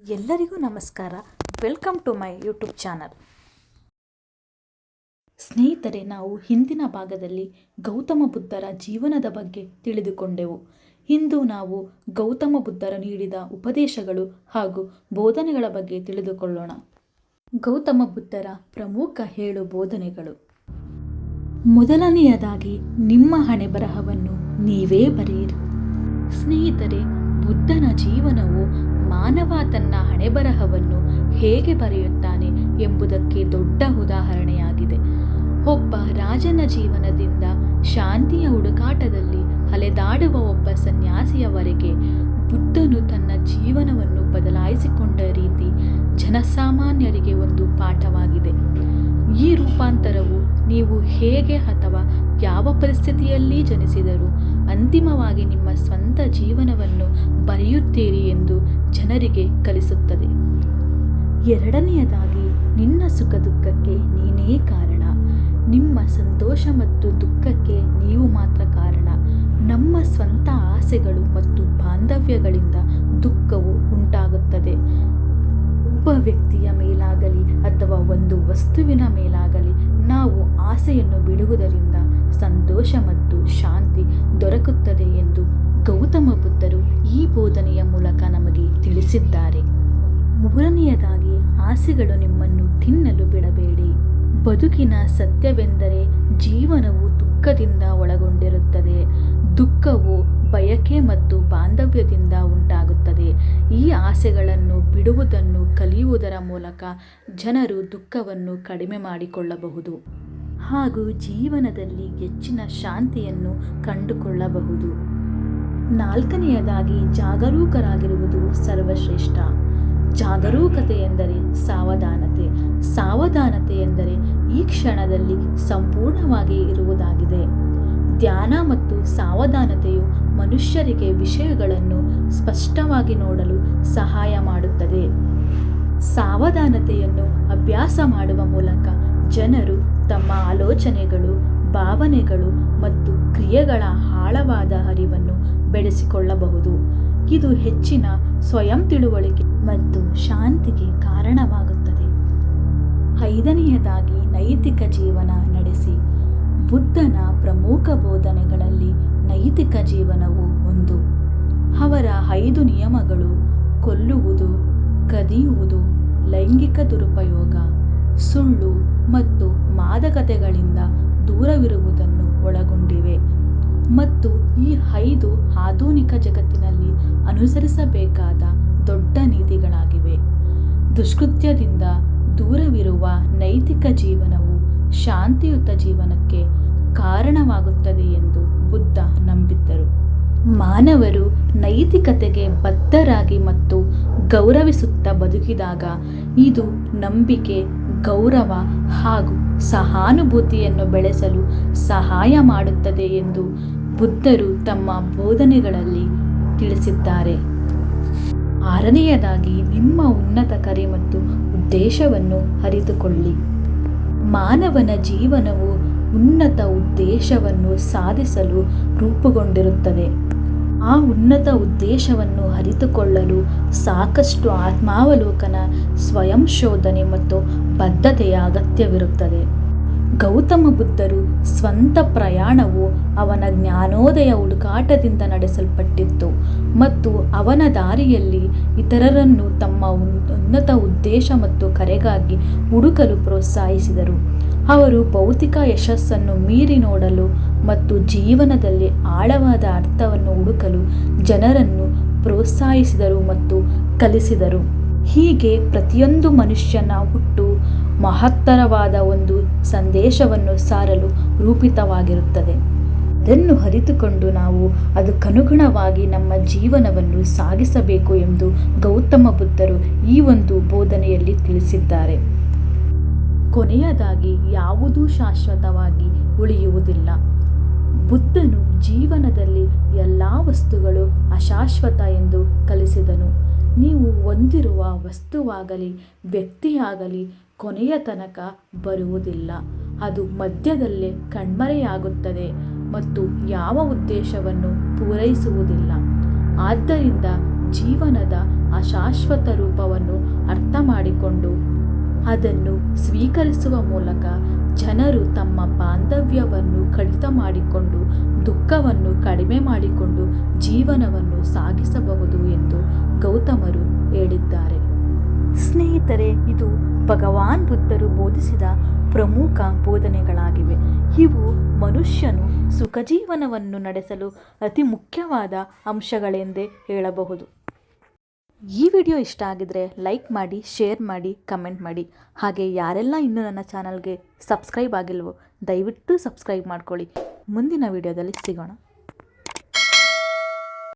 ಎಲ್ಲರಿಗೂ ನಮಸ್ಕಾರ. Welcome to my YouTube channel. ಸ್ನೇಹಿತರೆ, ನಾವು ಹಿಂದಿನ ಭಾಗದಲ್ಲಿ ಗೌತಮ ಬುದ್ಧರ ಜೀವನದ ಬಗ್ಗೆ ತಿಳಿದುಕೊಂಡೆವು. ಇಂದು ನಾವು ಗೌತಮ ಬುದ್ಧರು ನೀಡಿದ ಉಪದೇಶಗಳು ಹಾಗೂ ಬೋಧನೆಗಳ ಬಗ್ಗೆ ತಿಳಿದುಕೊಳ್ಳೋಣ. ಗೌತಮ ಬುದ್ಧರ ಪ್ರಮುಖ 7 ಬೋಧನೆಗಳು. ಮೊದಲನೆಯದಾಗಿ, ನಿಮ್ಮ ಹಣೆಬರಹವನ್ನು ನೀವೇ ಬರೆಯಿರಿ. ಸ್ನೇಹಿತರೆ, ಬುದ್ಧನ ಜೀವನವು ಮಾನವ ತನ್ನ ಹಣೆಬರಹವನ್ನು ಹೇಗೆ ಬರೆಯುತ್ತಾನೆ ಎಂಬುದಕ್ಕೆ ದೊಡ್ಡ ಉದಾಹರಣೆಯಾಗಿದೆ. ಒಬ್ಬ ರಾಜನ ಜೀವನದಿಂದ ಶಾಂತಿಯ ಹುಡುಕಾಟದಲ್ಲಿ ಅಲೆದಾಡುವ ಒಬ್ಬ ಸನ್ಯಾಸಿಯವರೆಗೆ ಬುದ್ಧನು ತನ್ನ ಜೀವನವನ್ನು ಬದಲಾಯಿಸಿಕೊಂಡ ರೀತಿ ಜನಸಾಮಾನ್ಯರಿಗೆ ಒಂದು ಪಾಠವಾಗಿದೆ. ಈ ರೂಪಾಂತರವು ನೀವು ಹೇಗೆ ಅಥವಾ ಯಾವ ಪರಿಸ್ಥಿತಿಯಲ್ಲಿ ಜನಿಸಿದರೂ ಅಂತಿಮವಾಗಿ ನಿಮ್ಮ ಸ್ವಂತ ಜೀವನವನ್ನು ಬರೆಯುತ್ತೀರಿ ಎಂದು ಜನರಿಗೆ ಕಲಿಸುತ್ತದೆ. ಎರಡನೆಯದಾಗಿ, ನಿನ್ನ ಸುಖ ದುಃಖಕ್ಕೆ ನೀನೇ ಕಾರಣ. ನಿಮ್ಮ ಸಂತೋಷ ಮತ್ತು ದುಃಖಕ್ಕೆ ನೀವು ಮಾತ್ರ ಕಾರಣ. ನಮ್ಮ ಸ್ವಂತ ಆಸೆಗಳು ಮತ್ತು ಬಾಂಧವ್ಯಗಳಿಂದ ದುಃಖವು ಉಂಟಾಗುತ್ತದೆ. ಒಬ್ಬ ವ್ಯಕ್ತಿಯ ಮೇಲಾಗಲಿ ಅಥವಾ ಒಂದು ವಸ್ತುವಿನ ಮೇಲಾಗಲಿ ನಾವು ಆಸೆಯನ್ನು ಬಿಡುವುದರಿಂದ ಸಂತೋಷ ಮತ್ತು ಶಾಂತಿ ದೊರಕುತ್ತದೆ ಎಂದು ಗೌತಮ ಬುದ್ಧರು ಈ ಬೋಧನೆಯ ಮೂಲಕ ನಮಗೆ ತಿಳಿಸಿದ್ದಾರೆ. ಮೂರನೆಯದಾಗಿ, ಆಸೆಗಳು ನಿಮ್ಮನ್ನು ತಿನ್ನಲು ಬಿಡಬೇಡಿ. ಬದುಕಿನ ಸತ್ಯವೆಂದರೆ ಜೀವನವು ದುಃಖದಿಂದ ಒಳಗೊಂಡಿರುತ್ತದೆ. ದುಃಖವು ಬಯಕೆ ಮತ್ತು ಬಾಂಧವ್ಯದಿಂದ ಉಂಟಾಗುತ್ತದೆ. ಈ ಆಸೆಗಳನ್ನು ಬಿಡುವುದನ್ನು ಕಲಿಯುವುದರ ಮೂಲಕ ಜನರು ದುಃಖವನ್ನು ಕಡಿಮೆ ಮಾಡಿಕೊಳ್ಳಬಹುದು ಹಾಗೂ ಜೀವನದಲ್ಲಿ ಹೆಚ್ಚಿನ ಶಾಂತಿಯನ್ನು ಕಂಡುಕೊಳ್ಳಬಹುದು. ನಾಲ್ಕನೆಯದಾಗಿ, ಜಾಗರೂಕರಾಗಿರುವುದು ಸರ್ವಶ್ರೇಷ್ಠ. ಜಾಗರೂಕತೆ ಎಂದರೆ ಸಾವಧಾನತೆ. ಸಾವಧಾನತೆ ಎಂದರೆ ಈ ಕ್ಷಣದಲ್ಲಿ ಸಂಪೂರ್ಣವಾಗಿ ಇರುವುದಾಗಿದೆ. ಧ್ಯಾನ ಮತ್ತು ಸಾವಧಾನತೆಯು ಮನುಷ್ಯರಿಗೆ ವಿಷಯಗಳನ್ನು ಸ್ಪಷ್ಟವಾಗಿ ನೋಡಲು ಸಹಾಯ ಮಾಡುತ್ತದೆ. ಸಾವಧಾನತೆಯನ್ನು ಅಭ್ಯಾಸ ಮಾಡುವ ಮೂಲಕ ಜನರು ತಮ್ಮ ಆಲೋಚನೆಗಳು, ಭಾವನೆಗಳು ಮತ್ತು ಕ್ರಿಯೆಗಳ ಆಳವಾದ ಅರಿವನ್ನು ಬೆಳೆಸಿಕೊಳ್ಳಬಹುದು. ಇದು ಹೆಚ್ಚಿನ ಸ್ವಯಂ ತಿಳುವಳಿಕೆ ಮತ್ತು ಶಾಂತಿಗೆ ಕಾರಣವಾಗುತ್ತದೆ. ಐದನೆಯದಾಗಿ, ನೈತಿಕ ಜೀವನ ನಡೆಸಿ. ಬುದ್ಧನ ಪ್ರಮುಖ ಬೋಧನೆಗಳಲ್ಲಿ ನೈತಿಕ ಜೀವನವು ಒಂದು. ಅವರ 5 ನಿಯಮಗಳು ಕೊಲ್ಲುವುದು, ಕದಿಯುವುದು, ಲೈಂಗಿಕ ದುರುಪಯೋಗ, ಸುಳ್ಳು ಮತ್ತು ಮಾದಕತೆಗಳಿಂದ ದೂರವಿರುವುದನ್ನು ಒಳಗೊಂಡಿವೆ ಮತ್ತು ಈ 5 ಆಧುನಿಕ ಜಗತ್ತಿನಲ್ಲಿ ಅನುಸರಿಸಬೇಕಾದ ದೊಡ್ಡ ನೀತಿಗಳಾಗಿವೆ. ದುಷ್ಕೃತ್ಯದಿಂದ ದೂರವಿರುವ ನೈತಿಕ ಜೀವನವು ಶಾಂತಿಯುತ ಜೀವನಕ್ಕೆ ಕಾರಣವಾಗುತ್ತದೆ ಎಂದು ಬುದ್ಧ ನಂಬಿದ್ದರು. ಮಾನವರು ನೈತಿಕತೆಗೆ ಬದ್ಧರಾಗಿ ಮತ್ತು ಗೌರವಿಸುತ್ತಾ ಬದುಕಿದಾಗ ಇದು ನಂಬಿಕೆ, ಗೌರವ ಹಾಗೂ ಸಹಾನುಭೂತಿಯನ್ನು ಬೆಳೆಸಲು ಸಹಾಯ ಮಾಡುತ್ತದೆ ಎಂದು ಬುದ್ಧರು ತಮ್ಮ ಬೋಧನೆಗಳಲ್ಲಿ ತಿಳಿಸಿದ್ದಾರೆ. ಆರನೆಯದಾಗಿ, ನಿಮ್ಮ ಉನ್ನತ ಕರೆ ಮತ್ತು ಉದ್ದೇಶವನ್ನು ಅರಿತುಕೊಳ್ಳಿ. ಮಾನವನ ಜೀವನವು ಉನ್ನತ ಉದ್ದೇಶವನ್ನು ಸಾಧಿಸಲು ರೂಪುಗೊಂಡಿರುತ್ತದೆ. ಆ ಉನ್ನತ ಉದ್ದೇಶವನ್ನು ಅರಿತುಕೊಳ್ಳಲು ಸಾಕಷ್ಟು ಆತ್ಮಾವಲೋಕನ, ಸ್ವಯಂ ಶೋಧನೆ ಮತ್ತು ಬದ್ಧತೆಯ ಅಗತ್ಯವಿರುತ್ತದೆ. ಗೌತಮ ಬುದ್ಧರು ಸ್ವಂತ ಪ್ರಯಾಣವು ಅವನ ಜ್ಞಾನೋದಯ ಹುಡುಕಾಟದಿಂದ ನಡೆಸಲ್ಪಟ್ಟಿತ್ತು ಮತ್ತು ಅವನ ದಾರಿಯಲ್ಲಿ ಇತರರನ್ನು ತಮ್ಮ ಉನ್ನತ ಉದ್ದೇಶ ಮತ್ತು ಕರೆಗಾಗಿ ಹುಡುಕಲು ಪ್ರೋತ್ಸಾಹಿಸಿದರು. ಅವರು ಭೌತಿಕ ಯಶಸ್ಸನ್ನು ಮೀರಿ ನೋಡಲು ಮತ್ತು ಜೀವನದಲ್ಲಿ ಆಳವಾದ ಅರ್ಥವನ್ನು ಹುಡುಕಲು ಜನರನ್ನು ಪ್ರೋತ್ಸಾಹಿಸಿದರು ಮತ್ತು ಕಲಿಸಿದರು. ಹೀಗೆ ಪ್ರತಿಯೊಂದು ಮನುಷ್ಯನ ಹುಟ್ಟು ಮಹತ್ತರವಾದ ಒಂದು ಸಂದೇಶವನ್ನು ಸಾರಲು ರೂಪಿತವಾಗಿರುತ್ತದೆ. ಅದನ್ನು ಅರಿತುಕೊಂಡು ನಾವು ಅದಕ್ಕನುಗುಣವಾಗಿ ನಮ್ಮ ಜೀವನವನ್ನು ಸಾಗಿಸಬೇಕು ಎಂದು ಗೌತಮ ಬುದ್ಧರು ಈ ಒಂದು ಬೋಧನೆಯಲ್ಲಿ ತಿಳಿಸಿದ್ದಾರೆ. ಕೊನೆಯದಾಗಿ, ಯಾವುದೂ ಶಾಶ್ವತವಾಗಿ ಉಳಿಯುವುದಿಲ್ಲ. ಬುದ್ಧನು ಜೀವನದಲ್ಲಿ ಎಲ್ಲ ವಸ್ತುಗಳು ಅಶಾಶ್ವತ ಎಂದು ಕಲಿಸಿದನು. ನೀವು ಹೊಂದಿರುವ ವಸ್ತುವಾಗಲಿ ವ್ಯಕ್ತಿಯಾಗಲಿ ಕೊನೆಯ ತನಕ ಬರುವುದಿಲ್ಲ. ಅದು ಮಧ್ಯದಲ್ಲೇ ಕಣ್ಮರೆಯಾಗುತ್ತದೆ ಮತ್ತು ಯಾವ ಉದ್ದೇಶವನ್ನು ಪೂರೈಸುವುದಿಲ್ಲ. ಆದ್ದರಿಂದ ಜೀವನದ ಆ ಶಾಶ್ವತ ರೂಪವನ್ನು ಅರ್ಥ ಮಾಡಿಕೊಂಡು ಅದನ್ನು ಸ್ವೀಕರಿಸುವ ಮೂಲಕ ಜನರು ತಮ್ಮ ಬಾಂಧವ್ಯವನ್ನು ಕಡಿತ ಮಾಡಿಕೊಂಡು ದುಃಖವನ್ನು ಕಡಿಮೆ ಮಾಡಿಕೊಂಡು ಜೀವನವನ್ನು ಸಾಗಿಸಬಹುದು ಎಂದು ಗೌತಮರು ಹೇಳಿದ್ದಾರೆ. ಸ್ನೇಹಿತರೆ, ಇದು ಭಗವಾನ್ ಬುದ್ಧರು ಬೋಧಿಸಿದ ಪ್ರಮುಖ ಬೋಧನೆಗಳಾಗಿವೆ. ಇವು ಮನುಷ್ಯನು ಸುಖಜೀವನವನ್ನು ನಡೆಸಲು ಅತಿ ಮುಖ್ಯವಾದ ಅಂಶಗಳೆಂದೇ ಹೇಳಬಹುದು. ಈ ವಿಡಿಯೋ ಇಷ್ಟ ಆಗಿದ್ರೆ ಲೈಕ್ ಮಾಡಿ, ಶೇರ್ ಮಾಡಿ, ಕಮೆಂಟ್ ಮಾಡಿ. ಹಾಗೆ ಯಾರೆಲ್ಲ ಇನ್ನೂ ನನ್ನ ಚಾನಲ್ಗೆ ಸಬ್ಸ್ಕ್ರೈಬ್ ಆಗಿಲ್ವೋ ದಯವಿಟ್ಟು ಸಬ್ಸ್ಕ್ರೈಬ್ ಮಾಡ್ಕೊಳ್ಳಿ. ಮುಂದಿನ ವಿಡಿಯೋದಲ್ಲಿ ಸಿಗೋಣ.